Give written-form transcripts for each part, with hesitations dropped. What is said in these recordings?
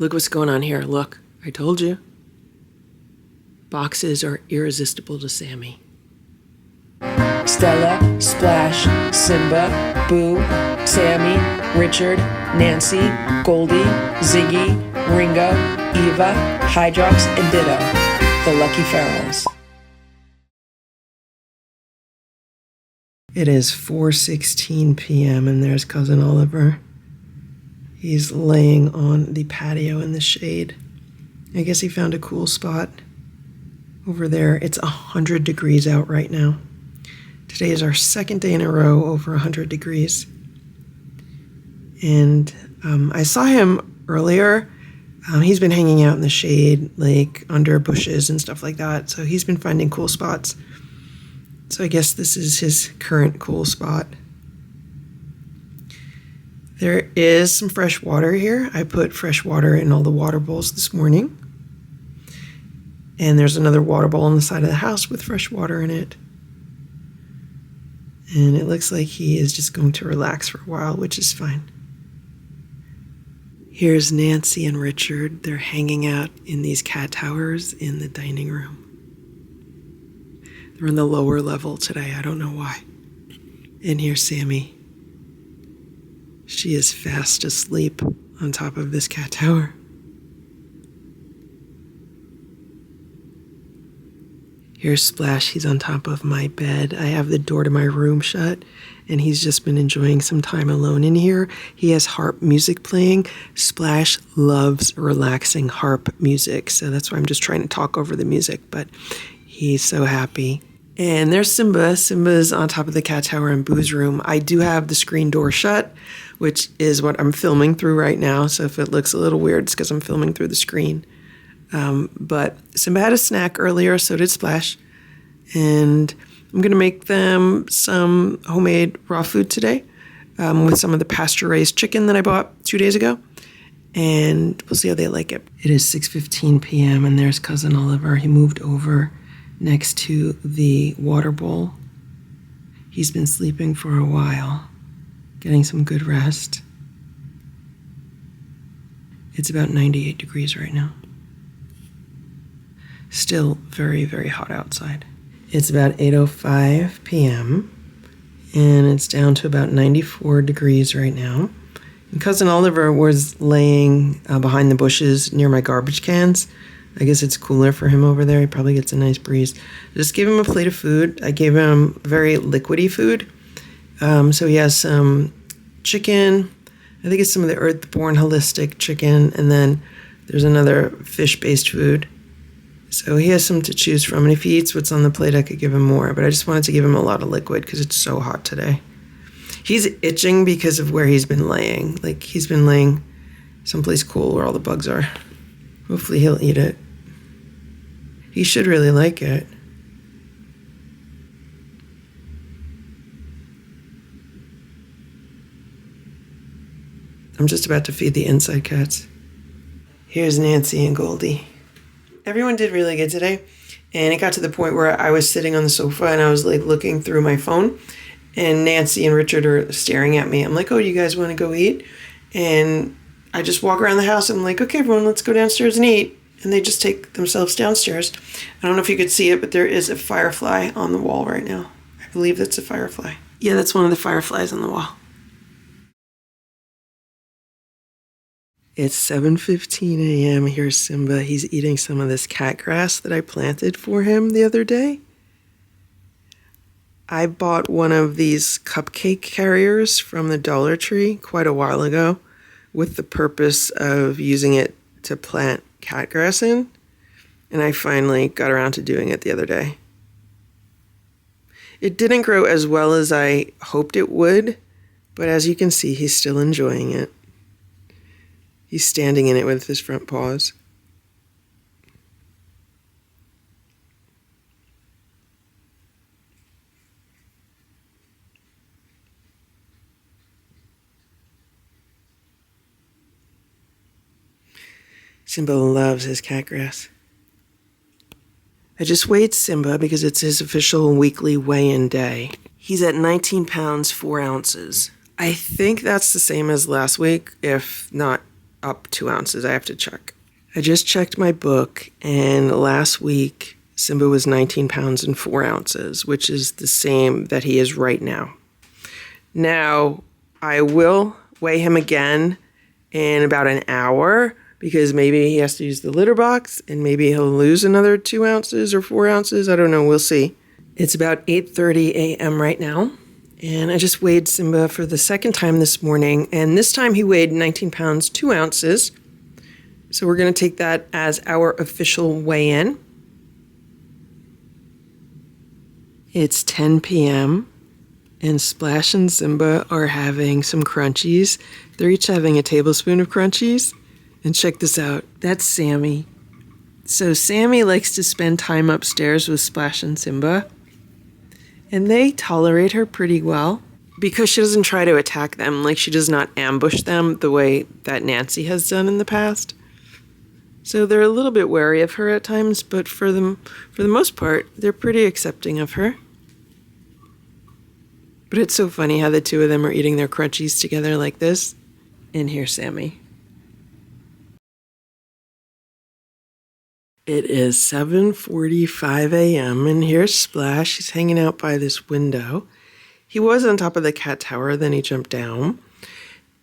Look what's going on here. Look, I told you. Boxes are irresistible to Sammy. Stella, Splash, Simba, Boo, Sammy, Richard, Nancy, Goldie, Ziggy, Ringo, Eva, Hydrox, and Ditto, the Lucky Ferals. It is 4:16 p.m. and there's Cousin Oliver. He's laying on the patio in the shade. I guess he found a cool spot over there. It's 100 degrees out right now. Today is our second day in a row over 100 degrees. And I saw him earlier. He's been hanging out in the shade, like under bushes and stuff like that. So he's been finding cool spots. So I guess this is his current cool spot. There is some fresh water here. I put fresh water in all the water bowls this morning. And there's another water bowl on the side of the house with fresh water in it. And it looks like he is just going to relax for a while, which is fine. Here's Nancy and Richard. They're hanging out in these cat towers in the dining room. They're on the lower level today. I don't know why. And here's Sammy. She is fast asleep on top of this cat tower. Here's Splash. He's on top of my bed. I have the door to my room shut, and he's just been enjoying some time alone in here. He has harp music playing. Splash loves relaxing harp music, so that's why I'm just trying to talk over the music, but he's so happy. And there's Simba. Simba's on top of the cat tower in Boo's room. I do have the screen door shut, which is what I'm filming through right now, so if it looks a little weird, it's because I'm filming through the screen. But Simba had a snack earlier, so did Splash. And I'm going to make them some homemade raw food today with some of the pasture-raised chicken that I bought 2 days ago. And we'll see how they like it. It is 6:15 p.m. and there's Cousin Oliver. He moved over next to the water bowl. He's been sleeping for a while, getting some good rest. It's about 98 degrees right now. Still very, very hot outside. It's about 8:05 p.m. and it's down to about 94 degrees right now. And Cousin Oliver was laying behind the bushes near my garbage cans. I guess it's cooler for him over there. He probably gets a nice breeze. Just gave him a plate of food. I gave him very liquidy food. So he has some chicken. I think it's some of the Earthborn Holistic chicken. And then there's another fish-based food. So he has some to choose from, and if he eats what's on the plate, I could give him more, but I just wanted to give him a lot of liquid because it's so hot today. He's itching because of where he's been laying. Like, he's been laying someplace cool where all the bugs are. Hopefully he'll eat it. He should really like it. I'm just about to feed the inside cats. Here's Nancy and Goldie. Everyone did really good today, and it got to the point where I was sitting on the sofa and I was like looking through my phone, and Nancy and Richard are staring at me. I'm like, oh, you guys want to go eat? And I just walk around the house and I'm like, okay, everyone, let's go downstairs and eat. And they just take themselves downstairs. I don't know if you could see it, but there is a firefly on the wall right now. I believe that's a firefly. Yeah, that's one of the fireflies on the wall. It's 7:15 a.m. Here's Simba. He's eating some of this cat grass that I planted for him the other day. I bought one of these cupcake carriers from the Dollar Tree quite a while ago with the purpose of using it to plant cat grass in, and I finally got around to doing it the other day. It didn't grow as well as I hoped it would, but as you can see, he's still enjoying it. He's standing in it with his front paws. Simba loves his cat grass. I just weighed Simba because it's his official weekly weigh-in day. He's at 19 pounds, 4 ounces. I think that's the same as last week, if not up 2 ounces. I have to check. I just checked my book, and last week Simba was 19 pounds and 4 ounces, which is the same that he is right now. Now, I will weigh him again in about an hour because maybe he has to use the litter box and maybe he'll lose another 2 ounces or 4 ounces. I don't know. We'll see. It's about 8:30 a.m. right now, and I just weighed Simba for the second time this morning, and this time he weighed 19 pounds, 2 ounces. So we're going to take that as our official weigh-in. It's 10 p.m. and Splash and Simba are having some crunchies. They're each having a tablespoon of crunchies. And check this out. That's Sammy. So Sammy likes to spend time upstairs with Splash and Simba. And they tolerate her pretty well because she doesn't try to attack them. Like, she does not ambush them the way that Nancy has done in the past. So they're a little bit wary of her at times, but for the most part, they're pretty accepting of her. But it's so funny how the two of them are eating their crunchies together like this. And here's Sammy. It is 7:45 a.m. and here's Splash. He's hanging out by this window. He was on top of the cat tower, then he jumped down.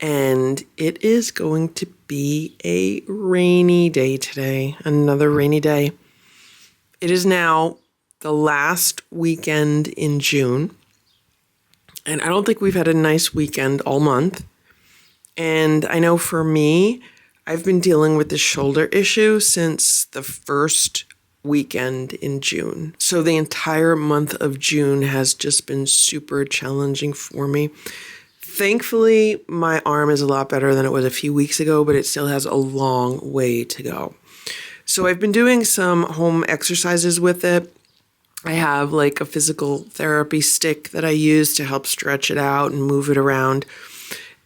And it is going to be a rainy day today. Another rainy day. It is now the last weekend in June. And I don't think we've had a nice weekend all month. And I know for me, I've been dealing with this shoulder issue since the first weekend in June. So the entire month of June has just been super challenging for me. Thankfully, my arm is a lot better than it was a few weeks ago, but it still has a long way to go. So I've been doing some home exercises with it. I have like a physical therapy stick that I use to help stretch it out and move it around.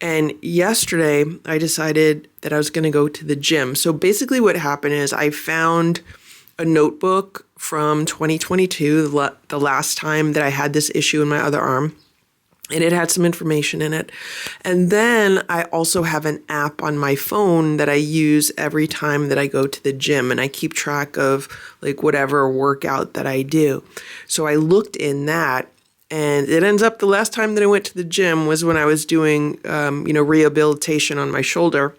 And yesterday, I decided that I was going to go to the gym. So basically what happened is I found a notebook from 2022, the last time that I had this issue in my other arm. And it had some information in it. And then I also have an app on my phone that I use every time that I go to the gym. And I keep track of like whatever workout that I do. So I looked in that. And it ends up the last time that I went to the gym was when I was doing, rehabilitation on my shoulder.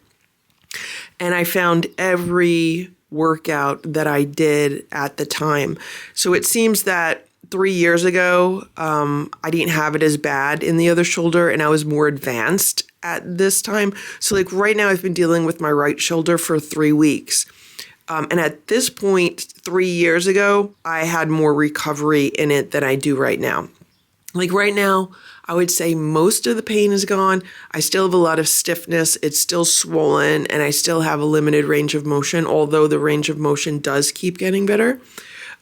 And I found every workout that I did at the time. So it seems that 3 years ago, I didn't have it as bad in the other shoulder and I was more advanced at this time. So like right now I've been dealing with my right shoulder for 3 weeks. And at this point, 3 years ago, I had more recovery in it than I do right now. Like right now, I would say most of the pain is gone. I still have a lot of stiffness. It's still swollen and I still have a limited range of motion, although the range of motion does keep getting better.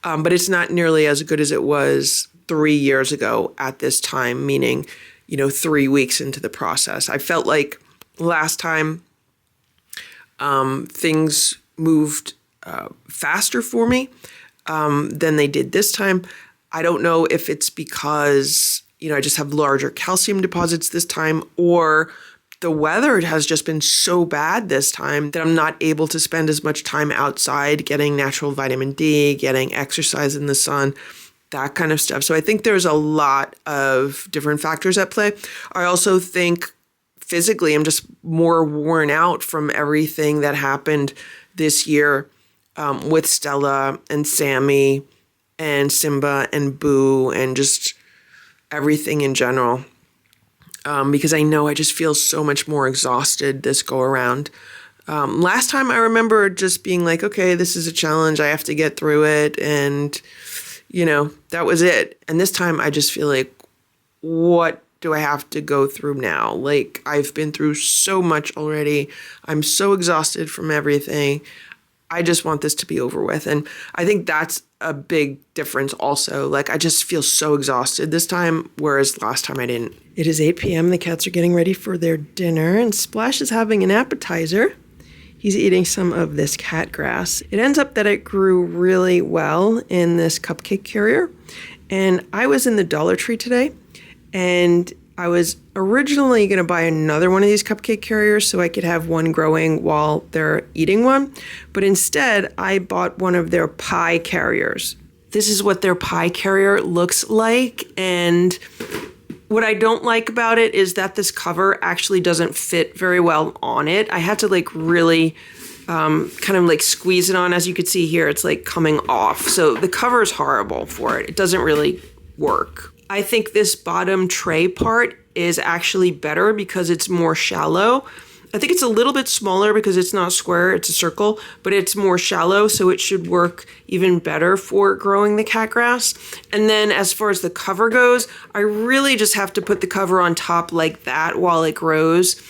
But it's not nearly as good as it was 3 years ago at this time, meaning, 3 weeks into the process. I felt like last time things moved faster for me than they did this time. I don't know if it's because, I just have larger calcium deposits this time, or the weather has just been so bad this time that I'm not able to spend as much time outside getting natural vitamin D, getting exercise in the sun, that kind of stuff. So I think there's a lot of different factors at play. I also think physically I'm just more worn out from everything that happened this year with Stella and Sammy and Simba and Boo and just everything in general. Because I know I just feel so much more exhausted this go around. Last time I remember just being like, okay, this is a challenge. I have to get through it. And, that was it. And this time I just feel like, what do I have to go through now? Like, I've been through so much already. I'm so exhausted from everything. I just want this to be over with. And I think that's a big difference also. Like, I just feel so exhausted this time, whereas last time I didn't. It is 8 p.m. The cats are getting ready for their dinner, and Splash is having an appetizer. He's eating some of this cat grass. It ends up that it grew really well in this cupcake carrier. And I was in the Dollar Tree today, and I was originally going to buy another one of these cupcake carriers so I could have one growing while they're eating one, but instead I bought one of their pie carriers. This is what their pie carrier looks like, and what I don't like about it is that this cover actually doesn't fit very well on it. I had to like really kind of like squeeze it on. As you can see here, it's like coming off. So the cover is horrible for it. It doesn't really work. I think this bottom tray part is actually better because it's more shallow. I think it's a little bit smaller because it's not square, it's a circle, but it's more shallow, so it should work even better for growing the cat grass. And then as far as the cover goes, I really just have to put the cover on top like that while it grows.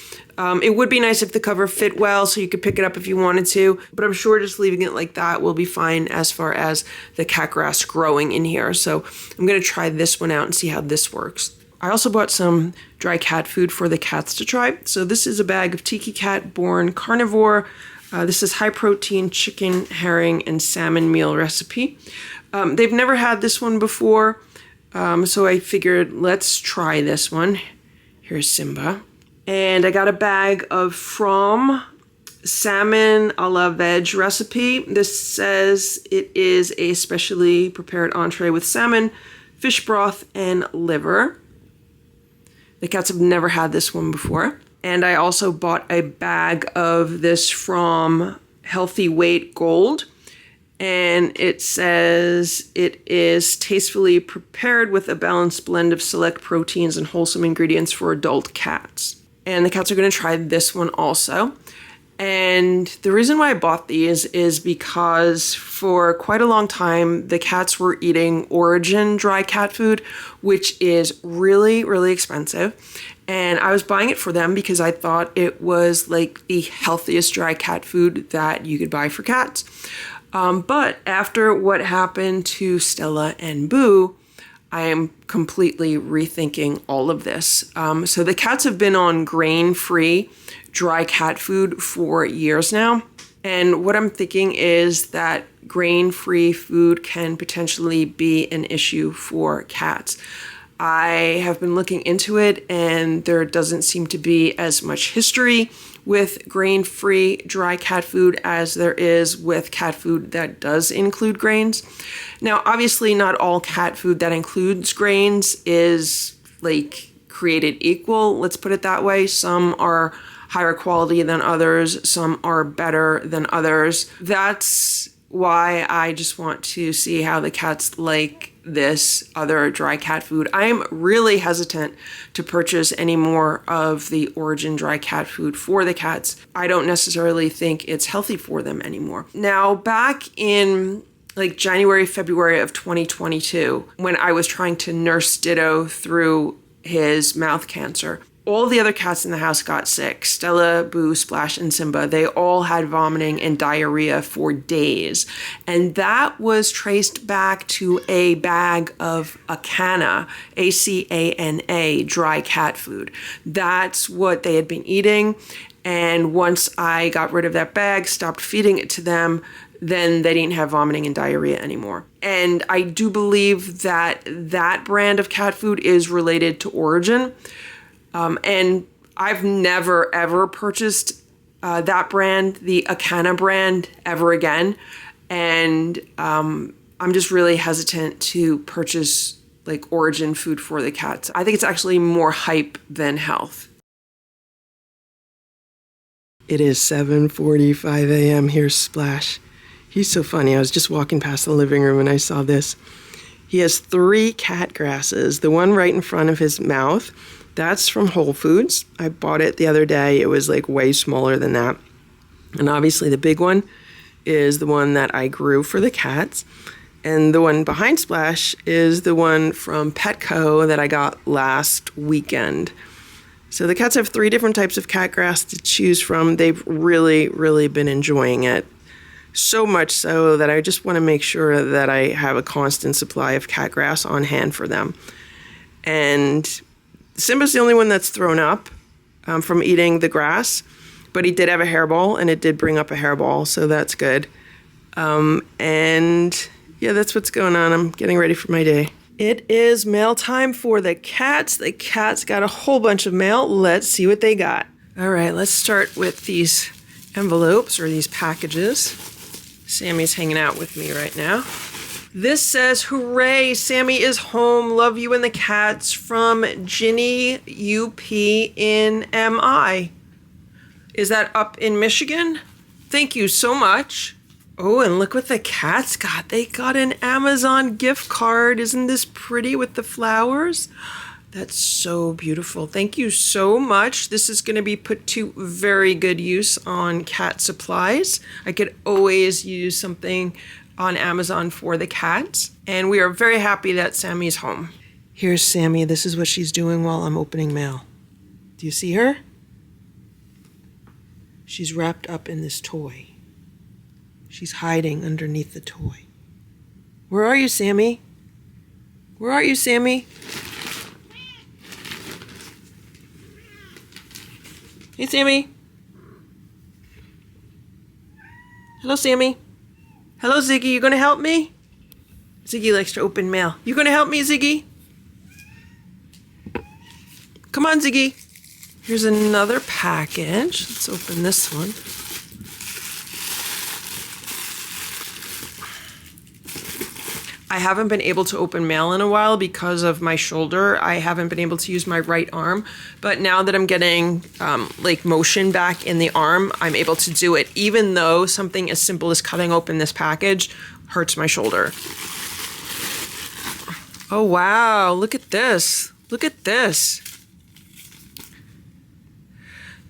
It would be nice if the cover fit well so you could pick it up if you wanted to, but I'm sure just leaving it like that will be fine as far as the cat grass growing in here. So I'm gonna try this one out and see how this works. I also bought some dry cat food for the cats to try. So this is a bag of Tiki Cat Born Carnivore. This is high protein chicken, herring, and salmon meal recipe. They've never had this one before, so I figured let's try this one. Here's Simba. And I got a bag of From salmon a la veg recipe. This says it is a specially prepared entree with salmon, fish broth, and liver. The cats have never had this one before. And I also bought a bag of this from Healthy Weight Gold. And it says it is tastefully prepared with a balanced blend of select proteins and wholesome ingredients for adult cats. And the cats are going to try this one also. And the reason why I bought these is because for quite a long time, the cats were eating Origin dry cat food, which is really, really expensive. And I was buying it for them because I thought it was like the healthiest dry cat food that you could buy for cats. But after what happened to Stella and Boo, I am completely rethinking all of this. So the cats have been on grain-free dry cat food for years now. And what I'm thinking is that grain-free food can potentially be an issue for cats. I have been looking into it, and there doesn't seem to be as much history with grain-free dry cat food as there is with cat food that does include grains. Now, obviously, not all cat food that includes grains is like created equal. Let's put it that way. Some are higher quality than others. Some are better than others. That's why I just want to see how the cats like this other dry cat food. I am really hesitant to purchase any more of the Origin dry cat food for the cats. I don't necessarily think it's healthy for them anymore. Now, back in like January, February of 2022, when I was trying to nurse Ditto through his mouth cancer, all the other cats in the house got sick. Stella, Boo, Splash, and Simba. They all had vomiting and diarrhea for days. And that was traced back to a bag of Acana, A-C-A-N-A, dry cat food. That's what they had been eating. And once I got rid of that bag, stopped feeding it to them, then they didn't have vomiting and diarrhea anymore. And I do believe that that brand of cat food is related to Origin. And I've never, ever purchased that brand, the Acana brand, ever again. And I'm just really hesitant to purchase like Origin food for the cats. I think it's actually more hype than health. It is 7:45 a.m. Here's Splash. He's so funny. I was just walking past the living room and I saw this. He has 3 cat grasses. The one right in front of his mouth, that's from Whole Foods. I bought it the other day. It was like way smaller than that. And obviously the big one is the one that I grew for the cats. And the one behind Splash is the one from Petco that I got last weekend. So the cats have 3 different types of cat grass to choose from. They've really, really been enjoying it. So much so that I just want to make sure that I have a constant supply of cat grass on hand for them. And Simba's the only one that's thrown up from eating the grass, but he did have a hairball, and it did bring up a hairball, so that's good. And yeah, that's what's going on. I'm getting ready for my day. It is mail time for the cats. The cats got a whole bunch of mail. Let's see what they got. All right, let's start with these envelopes or these packages. Sammy's hanging out with me right now. This says, hooray, Sammy is home. Love you and the cats from Ginny UP in MI. Is that up in Michigan? Thank you so much. Oh, and look what the cats got. They got an Amazon gift card. Isn't this pretty with the flowers? That's so beautiful. Thank you so much. This is going to be put to very good use on cat supplies. I could always use something on Amazon for the cats. And we are very happy that Sammy's home. Here's Sammy. This is what she's doing while I'm opening mail. Do you see her? She's wrapped up in this toy. She's hiding underneath the toy. Where are you, Sammy? Where are you, Sammy? Hey, Sammy. Hello, Sammy. Hello, Ziggy. You gonna help me? Ziggy likes to open mail. You gonna help me, Ziggy? Come on, Ziggy. Here's another package. Let's open this one. I haven't been able to open mail in a while because of my shoulder. I haven't been able to use my right arm, but now that I'm getting like motion back in the arm, I'm able to do it, even though something as simple as cutting open this package hurts my shoulder. Oh, wow. Look at this. Look at this.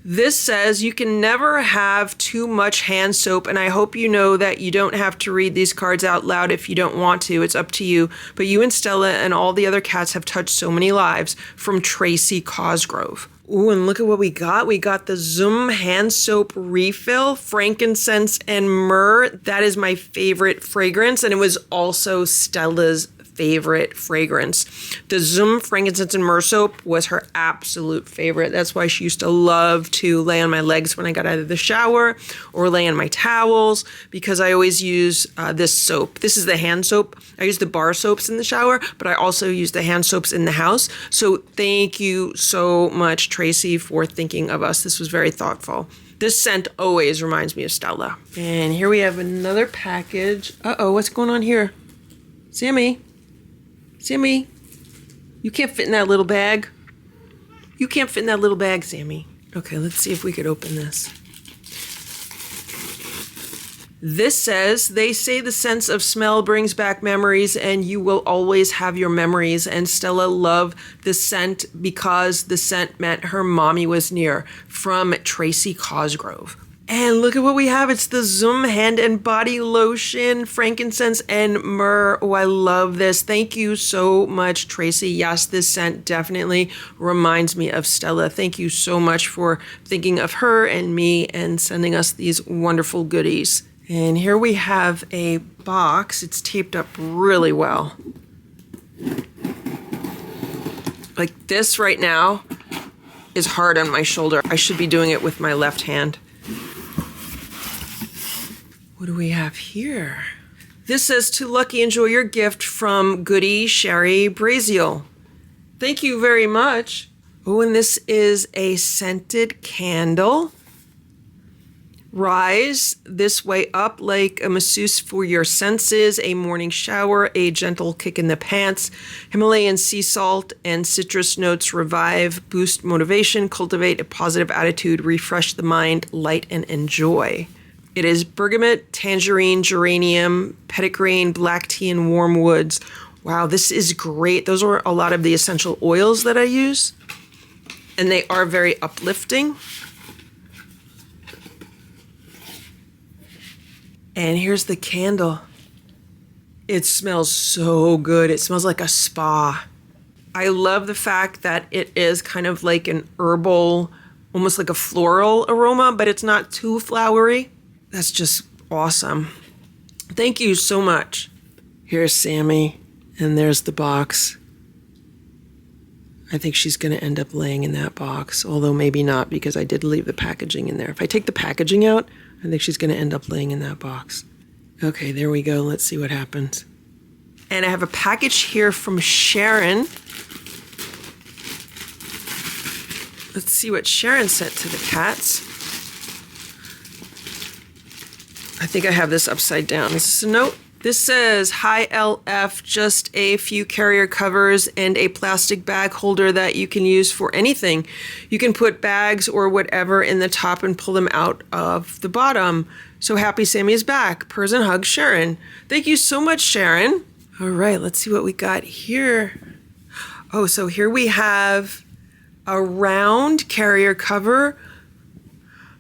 This says you can never have too much hand soap, and I hope you know that you don't have to read these cards out loud if you don't want to. It's up to you. But you and Stella and all the other cats have touched so many lives. From Traci Cosgrove. Ooh, and look at what we got. We got the Zoom hand soap refill, frankincense and myrrh. That is my favorite fragrance, and it was also Stella's favorite fragrance. The Zoom frankincense and myrrh soap was her absolute favorite. That's why she used to love to lay on my legs when I got out of the shower or lay on my towels, because I always use this soap. This is the hand soap. I use the bar soaps in the shower, but I also use the hand soaps in the house. So thank you so much, Tracy, for thinking of us. This was very thoughtful. This scent always reminds me of Stella. And here we have another package. Uh-oh, what's going on here? Sammy? Sammy, you can't fit in that little bag. You can't fit in that little bag, Sammy. Okay, let's see if we could open this. This says, they say the sense of smell brings back memories and you will always have your memories. And Stella loved the scent because the scent meant her mommy was near. From Traci Cosgrove. And look at what we have. It's the Zoom hand and body lotion, frankincense and myrrh. Oh, I love this. Thank you so much, Tracy. Yes, this scent definitely reminds me of Stella. Thank you so much for thinking of her and me and sending us these wonderful goodies. And here we have a box. It's taped up really well. Like this right now is hard on my shoulder. I should be doing it with my left hand. What do we have here? This says, to Lucky, enjoy your gift from Goody Sherry Braziel. Thank you very much. Oh, and this is a scented candle. Rise this way up like a masseuse for your senses, a morning shower, a gentle kick in the pants. Himalayan sea salt and citrus notes revive, boost motivation, cultivate a positive attitude, refresh the mind, light and enjoy. It is bergamot, tangerine, geranium, petitgrain, black tea, and warm woods. Wow, this is great. Those are a lot of the essential oils that I use, and they are very uplifting. And here's the candle. It smells so good. It smells like a spa. I love the fact that it is kind of like an herbal, almost like a floral aroma, but it's not too flowery. That's just awesome. Thank you so much. Here's Sammy, and there's the box. I think she's going to end up laying in that box, although maybe not, because I did leave the packaging in there. If I take the packaging out, I think she's going to end up laying in that box. Okay, there we go. Let's see what happens. And I have a package here from Sharon. Let's see what Sharon sent to the cats. I think I have this upside down. Is this a note? This says, "Hi LF, just a few carrier covers and a plastic bag holder that you can use for anything. You can put bags or whatever in the top and pull them out of the bottom. So happy Sammy is back. Purrs and hugs, Sharon." Thank you so much, Sharon. All right, let's see what we got here. Oh, so here we have a round carrier cover.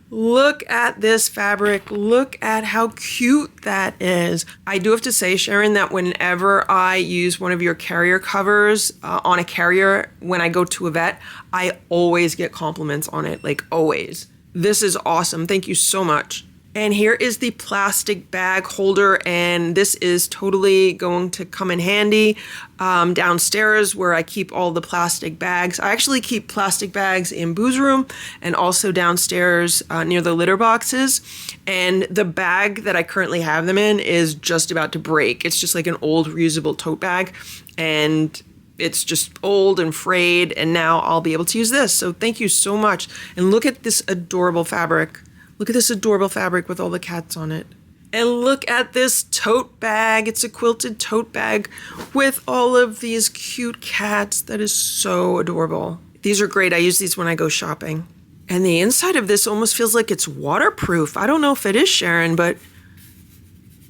Look at this fabric. Look at how cute that is. I do have to say, Sharon, that whenever I use one of your carrier covers on a carrier when I go to a vet, I always get compliments on it, like always. This is awesome. Thank you so much. And here is the plastic bag holder, and this is totally going to come in handy downstairs where I keep all the plastic bags. I actually keep plastic bags in Boo's room and also downstairs near the litter boxes. And the bag that I currently have them in is just about to break. It's just like an old reusable tote bag, and it's just old and frayed, and now I'll be able to use this. So thank you so much. And look at this adorable fabric. Look at this adorable fabric with all the cats on it. And look at this tote bag. It's a quilted tote bag with all of these cute cats. That is so adorable. These are great. I use these when I go shopping. And the inside of this almost feels like it's waterproof. I don't know if it is, Sharon, but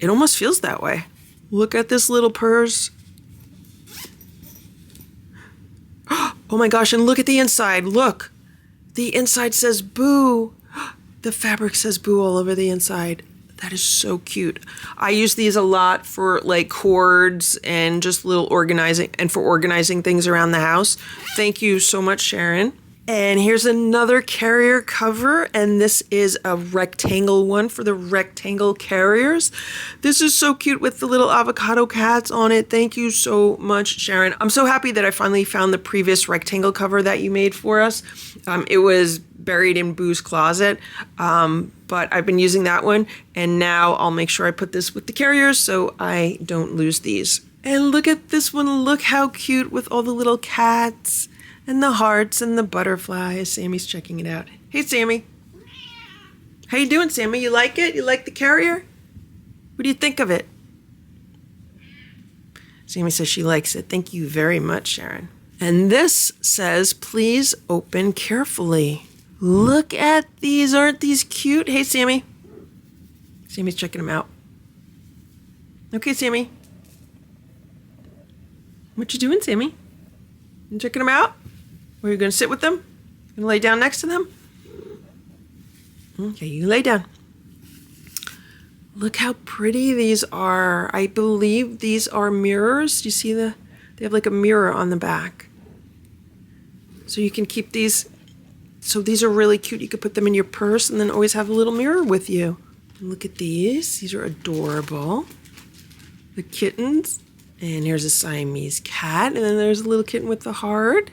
it almost feels that way. Look at this little purse. Oh my gosh, and look at the inside. Look. The inside says Boo. The fabric says Boo all over the inside. That is so cute. I use these a lot for like cords and just little organizing and for organizing things around the house. Thank you so much, Sharon. And here's another carrier cover, and this is a rectangle one for the rectangle carriers. This is so cute with the little avocado cats on it. Thank you so much, Sharon. I'm so happy that I finally found the previous rectangle cover that you made for us. It was buried in Boo's closet, but I've been using that one, and now I'll make sure I put this with the carriers so I don't lose these. And look at this one. Look how cute with all the little cats and the hearts and the butterflies. Sammy's checking it out. Hey, Sammy. How you doing, Sammy? You like it? You like the carrier? What do you think of it? Sammy says she likes it. Thank you very much, Sharon. And this says, "Please open carefully." Look at these. Aren't these cute? Hey, Sammy. Sammy's checking them out. Okay, Sammy. What you doing, Sammy? You checking them out? Or are you going to sit with them? Going to lay down next to them? Okay, you lay down. Look how pretty these are. I believe these are mirrors. Do you see they have like a mirror on the back. So you can keep these. So these are really cute. You could put them in your purse and then always have a little mirror with you. Look at these. These are adorable. The kittens. And here's a Siamese cat. And then there's a little kitten with the heart.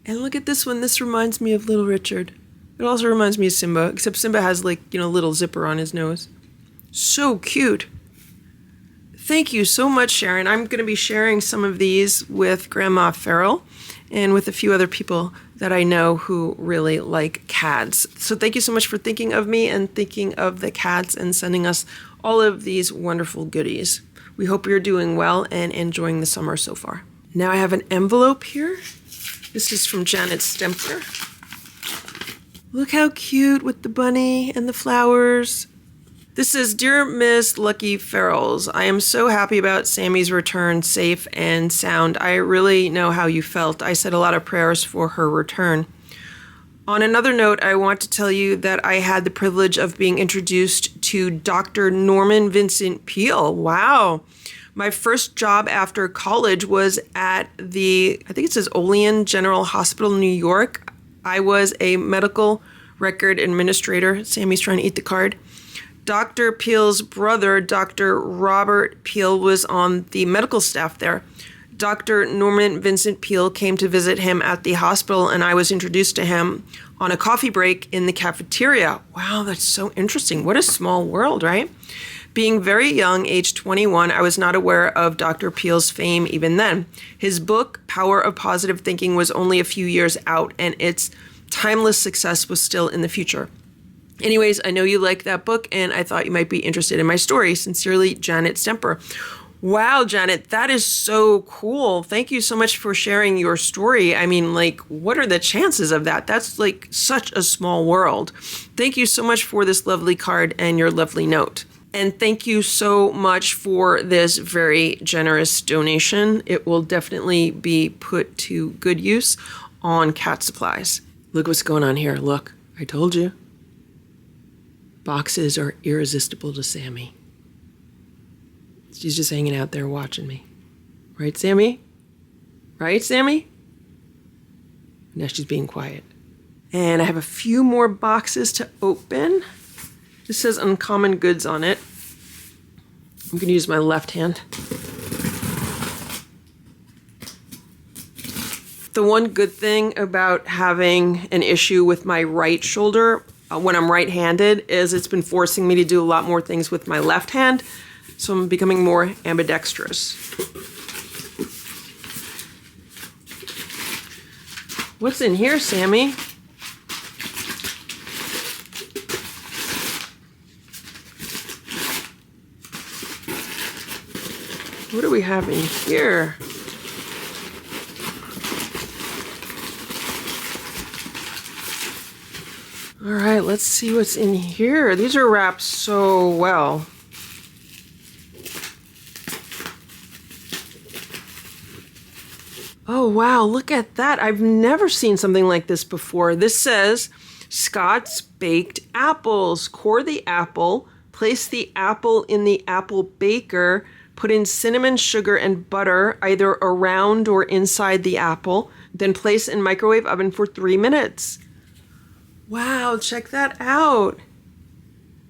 And look at this one. This reminds me of Little Richard. It also reminds me of Simba, except Simba has like, a little zipper on his nose. So cute. Thank you so much, Sharon. I'm going to be sharing some of these with Grandma Farrell and with a few other people that I know who really like cats. So thank you so much for thinking of me and thinking of the cats and sending us all of these wonderful goodies. We hope you're doing well and enjoying the summer so far. Now I have an envelope here. This is from Janet Stempler. Look how cute with the bunny and the flowers. This says, "Dear Miss Lucky Farrells, I am so happy about Sammy's return safe and sound. I really know how you felt. I said a lot of prayers for her return. On another note, I want to tell you that I had the privilege of being introduced to Dr. Norman Vincent Peale. Wow. My first job after college was at I think it says Olean General Hospital, New York. I was a medical record administrator." Sammy's trying to eat the card. "Dr. Peale's brother, Dr. Robert Peale, was on the medical staff there. Dr. Norman Vincent Peale came to visit him at the hospital, and I was introduced to him on a coffee break in the cafeteria." Wow, that's so interesting. What a small world, right? Being very young, age 21, I was not aware of Dr. Peel's fame even then. His book, Power of Positive Thinking, was only a few years out, and its timeless success was still in the future. Anyways, I know you like that book, and I thought you might be interested in my story. Sincerely, Janet Stemper. Wow, Janet, that is so cool. Thank you so much for sharing your story. I mean, like, what are the chances of that? That's like such a small world. Thank you so much for this lovely card and your lovely note. And thank you so much for this very generous donation. It will definitely be put to good use on cat supplies. Look what's going on here. Look, I told you. Boxes are irresistible to Sammy. She's just hanging out there watching me. Right, Sammy? Right, Sammy? Now she's being quiet. And I have a few more boxes to open. This says Uncommon Goods on it. I'm going to use my left hand. The one good thing about having an issue with my right shoulder when I'm right-handed is it's been forcing me to do a lot more things with my left hand, so I'm becoming more ambidextrous. What's in here, Sammy? What do we have in here? All right, let's see what's in here. These are wrapped so well. Oh, wow, look at that. I've never seen something like this before. This says, Scott's Baked Apples. Core the apple, place the apple in the apple baker, put in cinnamon, sugar, and butter, either around or inside the apple, then place in microwave oven for 3 minutes. Wow, check that out.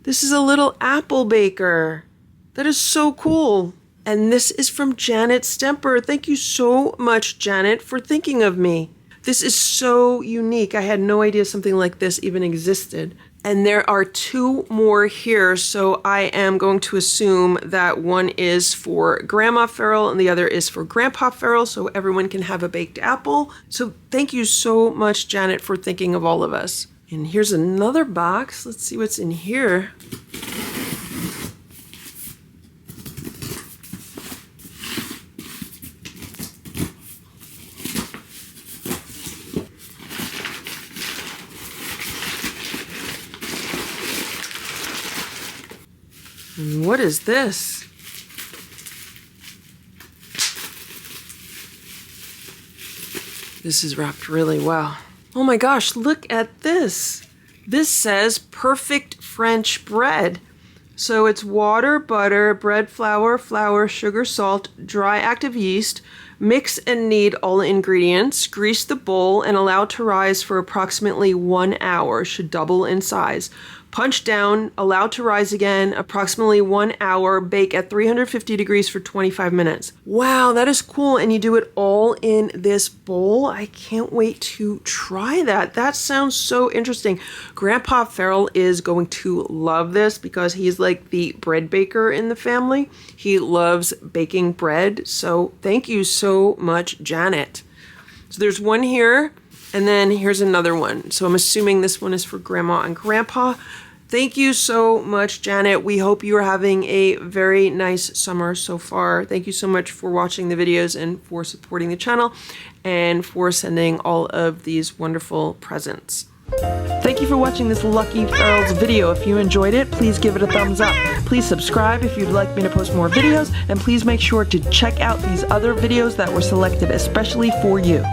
This is a little apple baker. That is so cool. And this is from Janet Stemper. Thank you so much, Janet, for thinking of me. This is so unique. I had no idea something like this even existed. And there are 2 more here, so I am going to assume that one is for Grandma Farrell and the other is for Grandpa Farrell, so everyone can have a baked apple. So thank you so much, Janet, for thinking of all of us. And here's another box. Let's see what's in here. And what is this? This is wrapped really well. Oh my gosh, look at this. This says perfect French bread. So it's water, butter, bread flour, flour, sugar, salt, dry active yeast. Mix and knead all ingredients. Grease the bowl and allow to rise for approximately 1 hour. Should double in size. Punch down, allow to rise again, approximately 1 hour, bake at 350 degrees for 25 minutes. Wow, that is cool. And you do it all in this bowl. I can't wait to try that. That sounds so interesting. Grandpa Farrell is going to love this because he's like the bread baker in the family. He loves baking bread. So thank you so much, Janet. So there's one here. And then here's another one. So I'm assuming this one is for Grandma and Grandpa. Thank you so much, Janet. We hope you are having a very nice summer so far. Thank you so much for watching the videos and for supporting the channel and for sending all of these wonderful presents. Thank you for watching this Lucky Farrell's video. If you enjoyed it, please give it a thumbs up. Please subscribe if you'd like me to post more videos, and please make sure to check out these other videos that were selected especially for you.